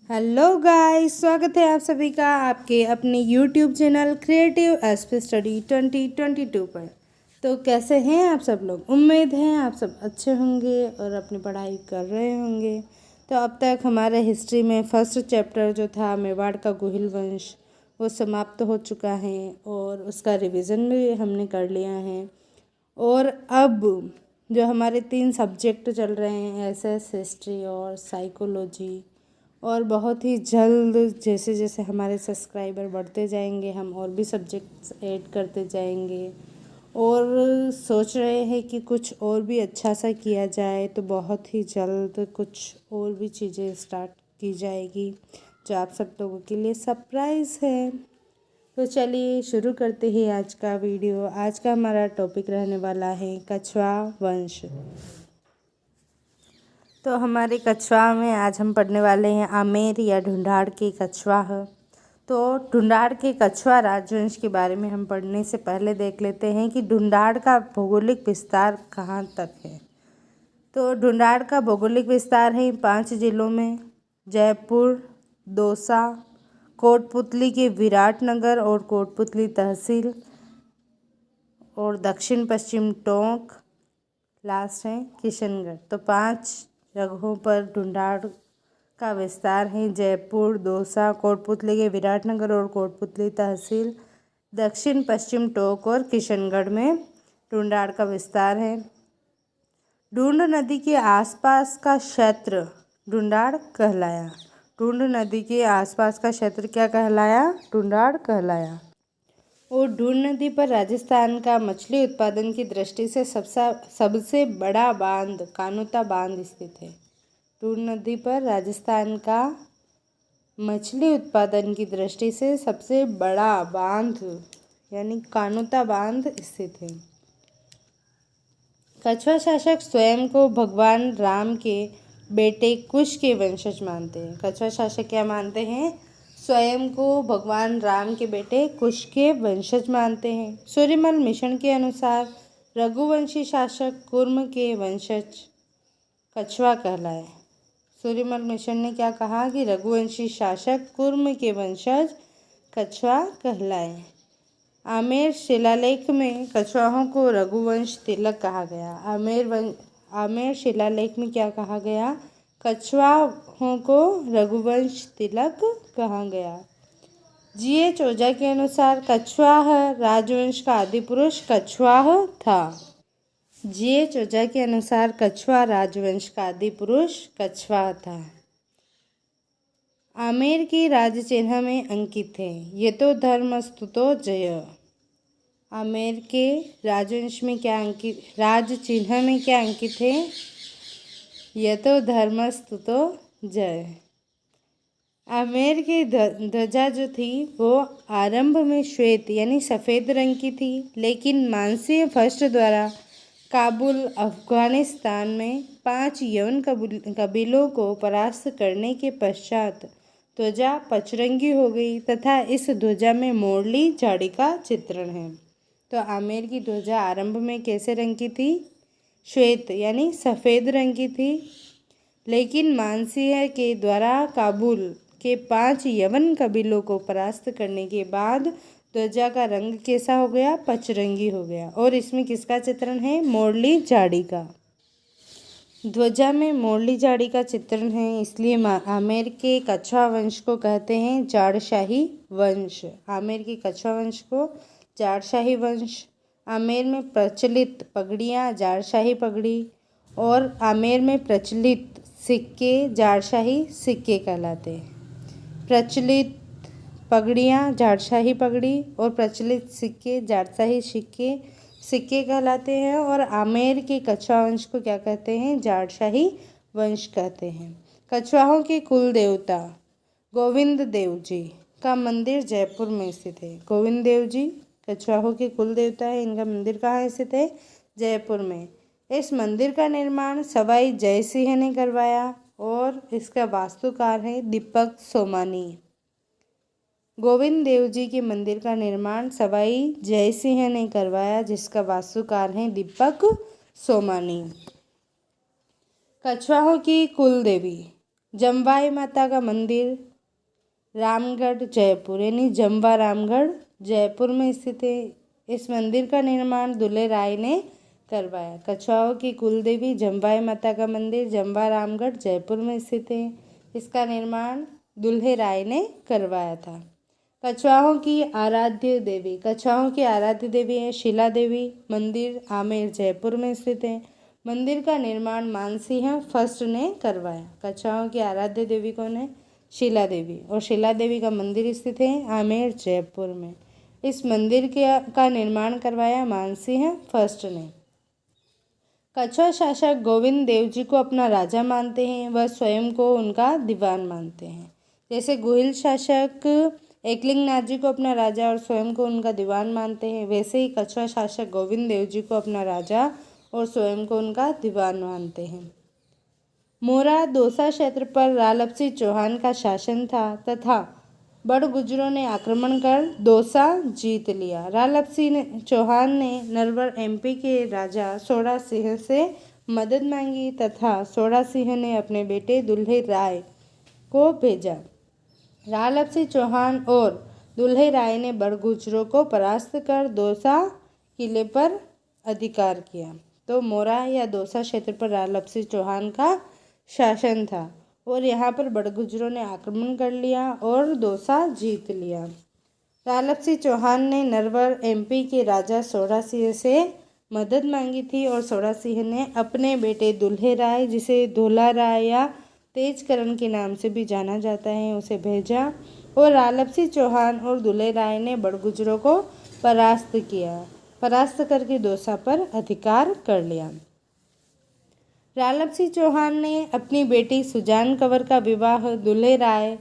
Hello guys, स्वागत है आप सभी का आपके अपने YouTube channel creative SP study 2022 पर। तो कैसे हैं आप सब लोग? उम्मीद है आप सब अच्छे होंगे और अपनी पढ़ाई कर रहे होंगे। तो अब तक हमारे हिस्ट्री में फर्स्ट चैप्टर जो था मेवाड़ का गोहिल वंश वो समाप्त हो चुका है और उसका रिवीजन भी हमने कर लिया है। और अब जो हमारे 3 सब्जेक्ट चल रहे हैं एसएस, हिस्ट्री और साइकोलॉजी, और बहुत ही जल्द जैसे जैसे हमारे सब्सक्राइबर बढ़ते जाएंगे हम और भी सब्जेक्ट्स ऐड करते जाएंगे और सोच रहे हैं कि कुछ और भी अच्छा सा किया जाए। तो बहुत ही जल्द कुछ और भी चीज़ें स्टार्ट की जाएगी जो आप सब लोगों के लिए सरप्राइज़ है। तो चलिए शुरू करते हैं आज का वीडियो। आज का हमारा टॉपिक रहने वाला है कछवा वंश। तो हमारे कछवा में आज हम पढ़ने वाले हैं आमेर या ढूंढाड़ के कछवाह। तो ढूंढाड़ के कछवा राजवंश के बारे में हम पढ़ने से पहले देख लेते हैं कि ढूंढाड़ का भौगोलिक विस्तार कहाँ तक है। तो ढूंढाड़ का भौगोलिक विस्तार है 5 जिलों में: जयपुर, दौसा, कोटपुतली के विराटनगर और कोटपुतली तहसील, और दक्षिण पश्चिम टोंक, लास्ट है किशनगढ़। तो 5 जगहों पर ढूंढाड़ का विस्तार है: जयपुर, दौसा, कोटपुतली के विराटनगर और कोटपुतली तहसील, दक्षिण पश्चिम टोंक और किशनगढ़ में ढूंढाड़ का विस्तार है। ढूंढ नदी के आसपास का क्षेत्र ढूंढाड़ कहलाया। ढूंढ नदी के आसपास का क्षेत्र क्या कहलाया? ढूंढाड़ कहलाया। और ढूंढ नदी पर राजस्थान का मछली उत्पादन की दृष्टि से सबसे बड़ा बांध कानोता बांध स्थित है। ढूंढ नदी पर राजस्थान का मछली उत्पादन की दृष्टि से सबसे बड़ा बांध यानी कानोता बांध स्थित है। कछवा शासक स्वयं को भगवान राम के बेटे कुश के वंशज मानते हैं। कछवा शासक क्या मानते हैं? स्वयं को भगवान राम के बेटे कुश के वंशज मानते हैं। सूर्यमल मिशन के अनुसार रघुवंशी शासक कुर्म के वंशज कछवा कहलाए। सूर्यमल मिशन ने क्या कहा कि रघुवंशी शासक कुर्म के वंशज कछवा कहलाए। आमेर शिलालेख में कछवाहों को रघुवंश तिलक कहा गया। आमेर शिलालेख में क्या कहा गया? कछवाहों को रघुवंश तिलक कहा गया। जी.एच. ओझा के अनुसार कछवाह राजवंश का आदि पुरुष कछवाह था। जी.एच. ओझा के अनुसार कछवा राजवंश का आदि पुरुष कछवाह था। आमेर की राज चिन्ह में अंकित है यतो धर्मस्तुतो जय। आमेर के राजवंश में क्या अंकित, राज चिन्ह में क्या अंकित है? यतो धर्मस्तुतो जय। आमेर की ध्वजा जो थी वो आरंभ में श्वेत यानी सफ़ेद रंग की थी, लेकिन मानसिंह फर्स्ट द्वारा काबुल अफगानिस्तान में 5 यवन कबीलों को परास्त करने के पश्चात ध्वजा पचरंगी हो गई तथा इस ध्वजा में मोरली झाड़ी का चित्रण है। तो आमेर की ध्वजा आरंभ में कैसे रंग की थी? श्वेत यानी सफ़ेद रंग की थी, लेकिन मानसिंह के द्वारा काबुल के 5 यवन कबीलों को परास्त करने के बाद ध्वजा का रंग कैसा हो गया? पचरंगी हो गया। और इसमें किसका चित्रण है? मोरली झाड़ी का। ध्वजा में मोरली झाड़ी का चित्रण है, इसलिए आमेर के कछवा वंश को कहते हैं जाड़शाही वंश। आमेर के कछवा वंश को जाड़शाही वंश। आमेर में प्रचलित पगड़ियाँ जाड़शाही पगड़ी और आमेर में प्रचलित सिक्के जाड़शाही सिक्के कहलाते हैं। प्रचलित पगड़ियाँ जाड़शाही पगड़ी और प्रचलित सिक्के जाड़शाही सिक्के कहलाते हैं। और आमेर के कछवा वंश को क्या कहते हैं? जाड़शाही वंश कहते हैं। कछवाहों के कुल देवता गोविंद देव जी का मंदिर जयपुर में स्थित है। गोविंद देव जी कछवाहों के कुल देवता है, इनका मंदिर कहाँ स्थित है? जयपुर में। इस मंदिर का निर्माण सवाई जय सिंह ने करवाया और इसका वास्तुकार है दीपक सोमानी। गोविंद देव जी के मंदिर का निर्माण सवाई जय सिंह ने करवाया, जिसका वास्तुकार है दीपक सोमानी। कछवाहों की कुल देवी जमवाई माता का मंदिर रामगढ़ जयपुर, यानी जमवा रामगढ़ जयपुर में स्थित है। इस मंदिर का निर्माण दुल्हे राय ने करवाया। कछुआओं की कुल देवी जमवाई माता का मंदिर जमवा रामगढ़ जयपुर में स्थित है। इसका निर्माण दुल्हे राय ने करवाया था। कछुआओं की आराध्य देवी, कछुआओं की आराध्य देवी है शीला देवी। मंदिर आमेर जयपुर में स्थित है। मंदिर का निर्माण मानसिंह फर्स्ट ने करवाया। कछुआओं की आराध्य देवी कौन है? शीला देवी। और शीला देवी का मंदिर स्थित है आमेर जयपुर में। इस मंदिर का निर्माण करवाया मानसिंह फर्स्ट ने। कछुआ शासक गोविंद देव जी को अपना राजा मानते हैं, वह स्वयं को उनका दीवान मानते हैं। जैसे गोहिल शासक एकलिंगनाथ जी को अपना राजा और स्वयं को उनका दीवान मानते हैं, वैसे ही कछुआ शासक गोविंद देव जी को अपना राजा और स्वयं को उनका दीवान मानते हैं। मोरा दौसा क्षेत्र पर रालपसी चौहान का शासन था तथा बड़गुजरों ने आक्रमण कर दौसा जीत लिया। रालपसी चौहान ने नरवर एमपी के राजा सोड़ा सिंह से मदद मांगी तथा सोड़ा सिंह ने अपने बेटे दुल्हे राय को भेजा। रालपसी चौहान और दुल्हे राय ने बड़गुजरों को परास्त कर दौसा किले पर अधिकार किया। तो मोरा या दौसा क्षेत्र पर रालपसी चौहान का शासन था और यहाँ पर बड़गुजरों ने आक्रमण कर लिया और दौसा जीत लिया। रालपसी चौहान ने नरवर एमपी के राजा सोड़ा सिंह से मदद मांगी थी और सोड़ा सिंह ने अपने बेटे दुल्हे राय, जिसे धोला राय या तेजकरण के नाम से भी जाना जाता है, उसे भेजा और रालपसी चौहान और दुल्हे राय ने बड़गुजरों को परास्त करके दौसा पर अधिकार कर लिया। रालपसी चौहान ने अपनी बेटी सुजान कंवर का विवाह दुल्हे राय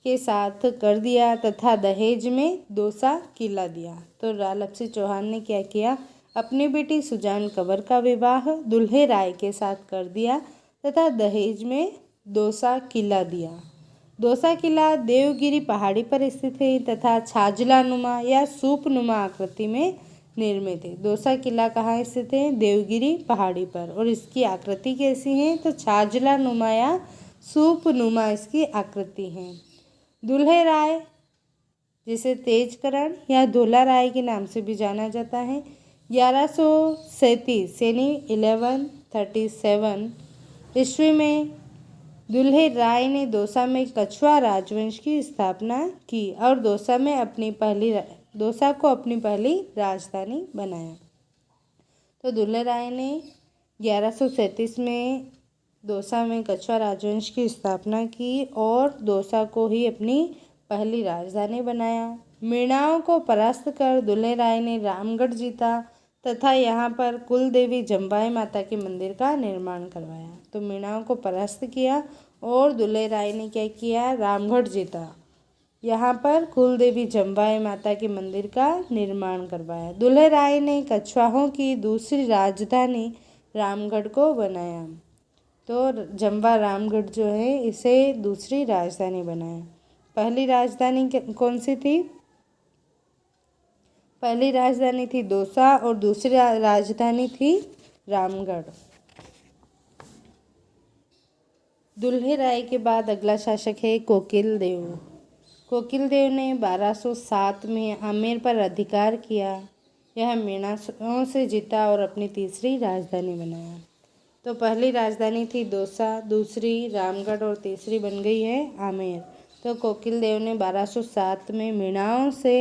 के साथ कर दिया तथा दहेज में दौसा किला दिया। तो रालपसी चौहान ने क्या किया? अपनी बेटी सुजान कंवर का विवाह दुल्हे राय के साथ कर दिया तथा दहेज में दौसा किला दिया। दौसा किला देवगिरी पहाड़ी पर स्थित है तथा छाजला नुमा या सूप नुमा आकृति में निर्मित है। दौसा किला कहाँ स्थित है? देवगिरी पहाड़ी पर। और इसकी आकृति कैसी है? तो छाजला नुमा या सूप नुमा इसकी आकृति है। दुल्हे राय, जिसे तेजकरण या धोला राय के नाम से भी जाना जाता है, 1137 यानी 1137 ईस्वी में दुल्हे राय ने दौसा में कछुआ राजवंश की स्थापना की और दौसा को अपनी पहली राजधानी बनाया। तो दुल्हे राय ने 1137 में दौसा में कछुआ राजवंश की स्थापना की और दौसा को ही अपनी पहली राजधानी बनाया। मीणाओं को परास्त कर दुल्हे राय ने रामगढ़ जीता तथा यहाँ पर कुल देवी जमवाई माता के मंदिर का निर्माण करवाया। तो मीणाओं को परास्त किया और दुल्हे राय ने क्या किया? रामगढ़ जीता। यहाँ पर कुल देवी जमवाई माता के मंदिर का निर्माण करवाया। दुल्हे राय ने कछुआओं की दूसरी राजधानी रामगढ़ को बनाया। तो जमवा रामगढ़ जो है इसे दूसरी राजधानी बनाया। पहली राजधानी कौन सी थी? पहली राजधानी थी दौसा और दूसरी राजधानी थी रामगढ़। दुल्हे राय के बाद अगला शासक है कोकिल देव। कोकिल देव ने 1207 में आमेर पर अधिकार किया। यह मीणाओं से जीता और अपनी तीसरी राजधानी बनाया। तो पहली राजधानी थी दौसा, दूसरी रामगढ़ और तीसरी बन गई है आमेर। तो कोकिल देव ने 1207 में मीणाओं से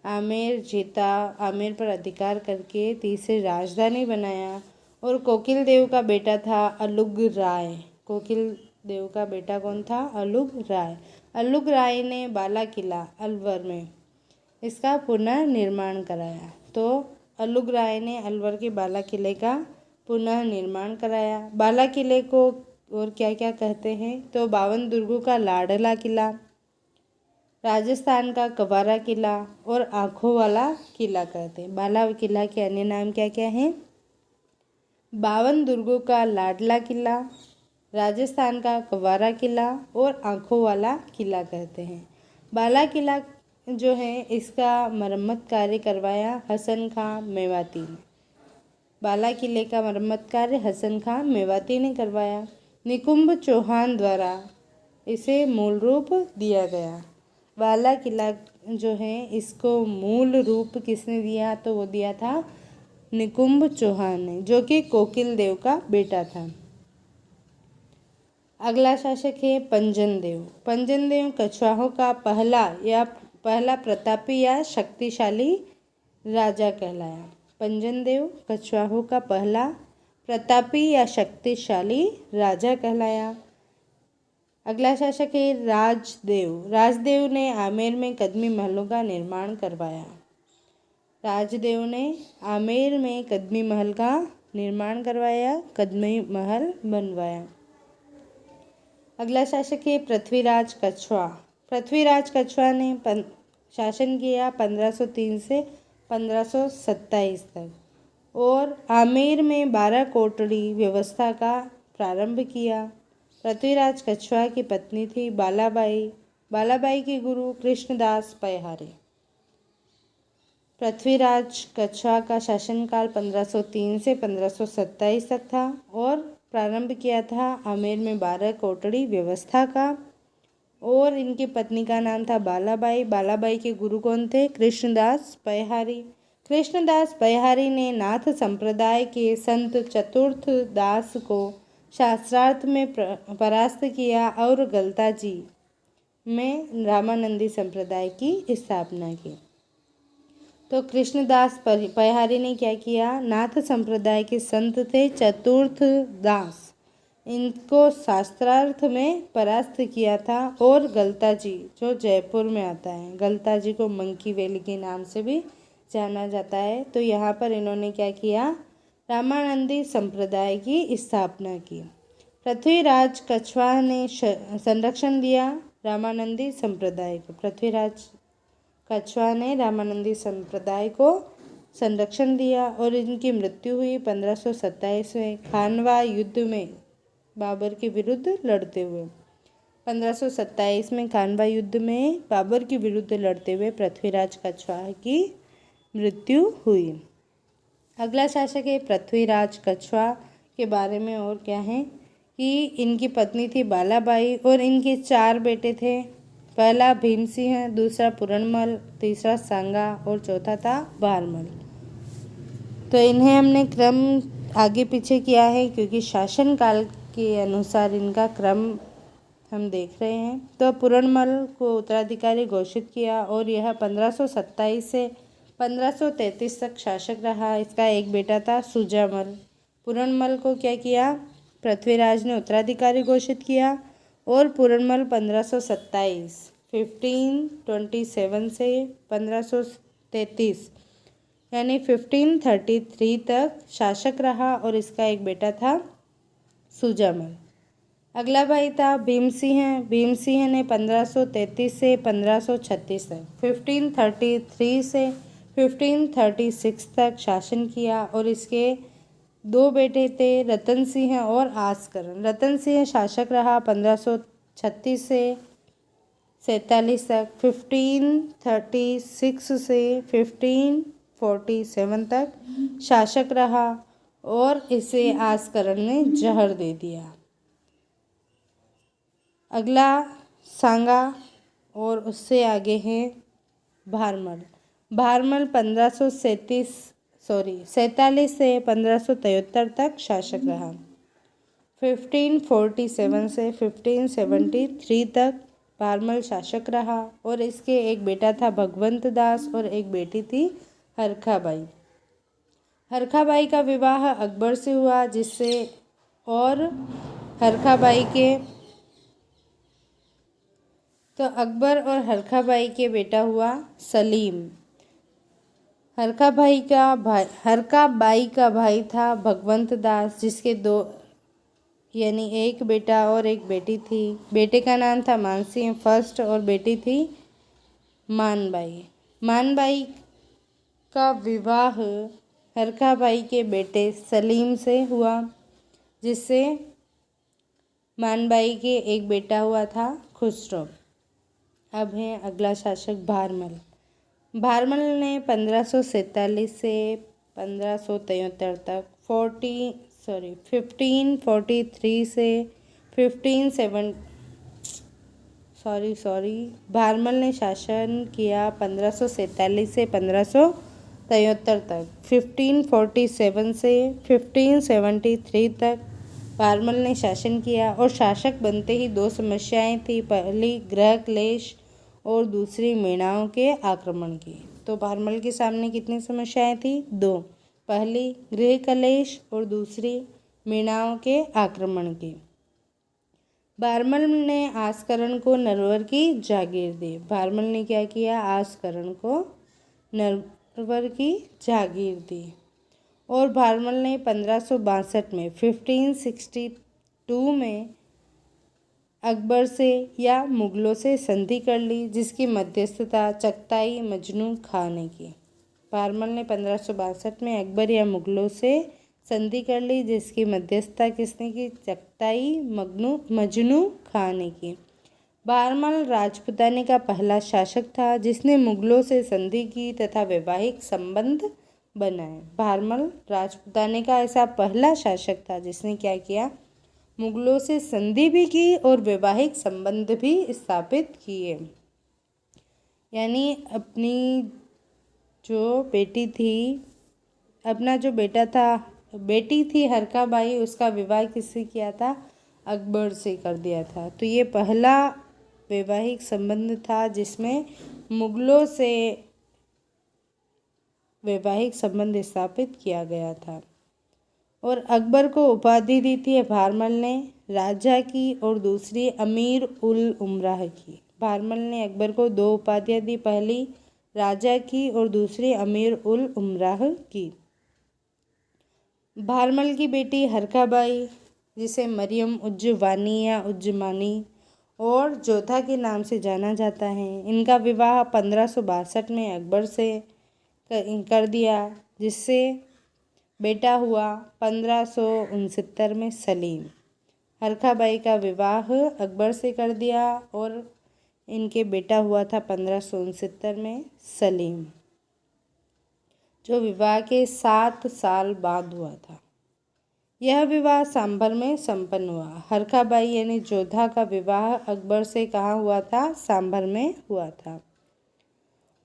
आमेर जीता, आमेर पर अधिकार करके तीसरी राजधानी बनाया। और कोकिल देव का बेटा था अलुग राय। कोकिल देव का बेटा कौन था? अलुग राय। अलुग राय ने बाला किला अलवर में इसका पुनः निर्माण कराया। तो अलुग राय ने अलवर के बाला किले का पुनः निर्माण कराया। बाला किले को और क्या क्या कहते हैं? तो 52 दुर्गों का लाडला किला, राजस्थान का कवारा किला और आँखों वाला किला कहते हैं। बाला किला के अन्य नाम क्या क्या हैं? 52 दुर्गों का लाडला किला, राजस्थान का कवारा किला और आँखों वाला किला कहते हैं। बाला किला जो है इसका मरम्मत कार्य करवाया हसन खां मेवाती ने। बाला किले का मरम्मत कार्य हसन खां मेवाती ने करवाया। निकुंभ चौहान द्वारा इसे मूल रूप दिया गया। वाला किला जो है इसको मूल रूप किसने दिया, तो वो दिया था निकुंभ चौहान ने, जो कि कोकिल देव का बेटा था। अगला शासक है पंजन देव। पंजन देव कछवाहों का पहला प्रतापी या शक्तिशाली राजा कहलाया। पंजन देव कछवाहों का पहला प्रतापी या शक्तिशाली राजा कहलाया। अगला शासक है राजदेव। राजदेव ने आमेर में कदमी महलों का निर्माण करवाया। राजदेव ने आमेर में कदमी महल का निर्माण करवाया, कदमी महल बनवाया। अगला शासक है पृथ्वीराज कछवा। पृथ्वीराज कछवा ने शासन किया 1503 से 1527 तक और आमेर में 12 कोटड़ी व्यवस्था का प्रारंभ किया। पृथ्वीराज कछवा की पत्नी थी बालाबाई। बालाबाई के गुरु कृष्णदास पैहारे। पृथ्वीराज कछवा का शासनकाल 1503 से 1527 तक था और प्रारंभ किया था आमेर में 12 कोटड़ी व्यवस्था का और इनकी पत्नी का नाम था बालाबाई। बालाबाई के गुरु कौन थे? कृष्णदास पैहारी। कृष्णदास पैहारी ने नाथ संप्रदाय के संत चतुर्थ दास को शास्त्रार्थ में परास्त किया और गलताजी में रामानंदी संप्रदाय की स्थापना की। तो कृष्णदास पैहारी ने क्या किया? नाथ संप्रदाय के संत थे चतुर्थ दास, इनको शास्त्रार्थ में परास्त किया था और गलताजी जो जयपुर में आता है, गलताजी को मंकी वैली के नाम से भी जाना जाता है, तो यहाँ पर इन्होंने क्या किया? रामानंदी संप्रदाय की स्थापना की। पृथ्वीराज कछवा ने संरक्षण दिया रामानंदी संप्रदाय को। पृथ्वीराज कछवा ने रामानंदी संप्रदाय को संरक्षण दिया और इनकी मृत्यु हुई 1527 में खानवा युद्ध में बाबर के विरुद्ध लड़ते हुए। 1527 में खानवा युद्ध में बाबर के विरुद्ध लड़ते हुए पृथ्वीराज कछवा की मृत्यु हुई। अगला शासक है पृथ्वीराज कछवा के बारे में और क्या है कि इनकी पत्नी थी बालाबाई और इनके 4 बेटे थे। पहला भीमसिंह, दूसरा पूरणमल, तीसरा सांगा और चौथा था भारमल। तो इन्हें हमने क्रम आगे पीछे किया है क्योंकि शासन काल के अनुसार इनका क्रम हम देख रहे हैं। तो पूरणमल को उत्तराधिकारी घोषित किया और यह 1527 से 1533 तक शासक रहा। इसका एक बेटा था सुजामल। पूरणमल को क्या किया? पृथ्वीराज ने उत्तराधिकारी घोषित किया और पूरणमल 1527 से 1533 यानी 1533 तक शासक रहा और इसका एक बेटा था सुजामल। अगला भाई था भीमसिंह। भीमसिंह ने 1533 से 1536 तक 1533 से 1536 तक शासन किया और इसके 2 बेटे थे रतन सिंह और आसकरण। रतन सिंह शासक रहा 1536 से 47 तक। 1536 से 1547 तक शासक रहा और इसे आसकरण ने जहर दे दिया। अगला सांगा और उससे आगे है भारमल। भारमल 47 से 1573 तक शासक रहा। 1547 से 1573 तक भारमल शासक रहा और इसके एक बेटा था भगवंत दास और एक बेटी थी हरखाबाई। हरखाबाई का विवाह अकबर से हुआ जिससे और हरखाबाई के तो अकबर और हरखाबाई के बेटा हुआ सलीम। हरखाबाई का भाई था भगवंत दास जिसके 2 यानी एक बेटा और एक बेटी थी। बेटे का नाम था मानसिंह फर्स्ट और बेटी थी मानबाई। मानबाई का विवाह हरखाबाई के बेटे सलीम से हुआ जिससे मानबाई के एक बेटा हुआ था खुसरो। अब है अगला शासक भारमल। भारमल ने 1547 से 1573 तक 1543 से 1570 भारमल ने शासन किया 1547 से 1573 तक। 1547 से 1573 तक भारमल ने शासन किया और शासक बनते ही दो समस्याएं थी, पहली गृह क्लेश और दूसरी मीणाओं के आक्रमण की। तो भारमल के सामने कितनी समस्याएं थी? दो, पहली गृह क्लेश और दूसरी मीणाओं के आक्रमण की। भारमल ने आस्करण को नरवर की जागीर दी। भारमल ने क्या किया? आस्करण को नरवर की जागीर दी। और भारमल ने 1562 में 1562 में अकबर से या मुगलों से संधि कर ली, जिसकी मध्यस्थता चगताई मजनू खां ने की। भारमल ने 1562 में अकबर या मुगलों से संधि कर ली, जिसकी मध्यस्थता किसने की? चगताई मजनू खां ने की। भारमल राजपुताने का पहला शासक था जिसने मुगलों से संधि की तथा वैवाहिक संबंध बनाए। भारमल राजपुताने का ऐसा पहला शासक था जिसने क्या किया? मुगलों से संधि भी की और वैवाहिक संबंध भी स्थापित किए। यानी अपनी जो बेटी थी, अपना जो बेटी थी हरकाबाई, उसका विवाह किससे किया था? अकबर से कर दिया था। तो ये पहला वैवाहिक संबंध था जिसमें मुगलों से वैवाहिक संबंध स्थापित किया गया था। और अकबर को उपाधि दी थी भारमल ने राजा की और दूसरी अमीर उल उमराह की। भारमल ने अकबर को दो उपाधियाँ दी, पहली राजा की और दूसरी अमीर उल उमराह की। भारमल की बेटी हरकाबाई, जिसे मरियम उज्जवानी या उज्जमानी और जोधा के नाम से जाना जाता है, इनका विवाह 1562 में अकबर से कर दिया, जिससे बेटा हुआ 1569 में सलीम। हरकाबाई का विवाह अकबर से कर दिया और इनके बेटा हुआ था 1569 में सलीम, जो विवाह के 7 साल बाद हुआ था। यह विवाह सांभर में संपन्न हुआ। हरकाबाई यानी जोधा का विवाह अकबर से कहाँ हुआ था? सांभर में हुआ था।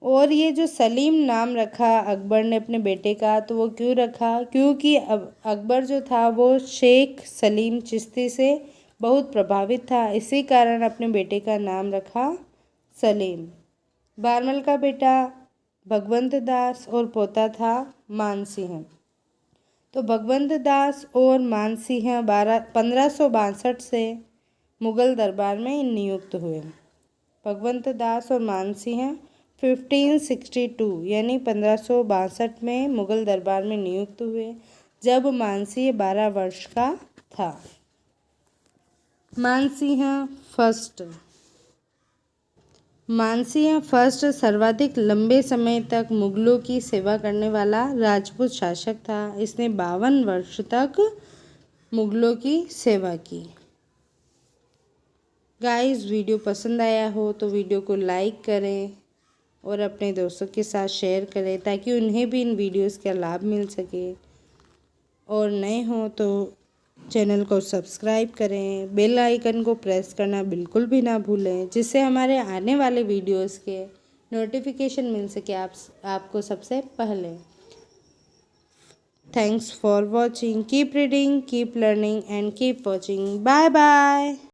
और ये जो सलीम नाम रखा अकबर ने अपने बेटे का, तो वो क्यों रखा? क्योंकि अकबर जो था वो शेख सलीम चिश्ती से बहुत प्रभावित था, इसी कारण अपने बेटे का नाम रखा सलीम। भारमल का बेटा भगवंत दास और पोता था मानसिंह। तो भगवंत दास और मानसिंह 1562 से मुग़ल दरबार में नियुक्त हुए। भगवंत दास और मानसिंह 1562 यानी 1562 में मुग़ल दरबार में नियुक्त हुए, जब मानसिंह 12 वर्ष का था। मानसिंह फर्स्ट सर्वाधिक लंबे समय तक मुगलों की सेवा करने वाला राजपूत शासक था। इसने 52 वर्ष तक मुगलों की सेवा की। गाइस, वीडियो पसंद आया हो तो वीडियो को लाइक करें और अपने दोस्तों के साथ शेयर करें ताकि उन्हें भी इन वीडियोस का लाभ मिल सके। और नए हो तो चैनल को सब्सक्राइब करें, बेल आइकन को प्रेस करना बिल्कुल भी ना भूलें, जिससे हमारे आने वाले वीडियोस के नोटिफिकेशन मिल सके आपको सबसे पहले। Thanks for watching. Keep reading, keep learning and keep watching. Bye bye.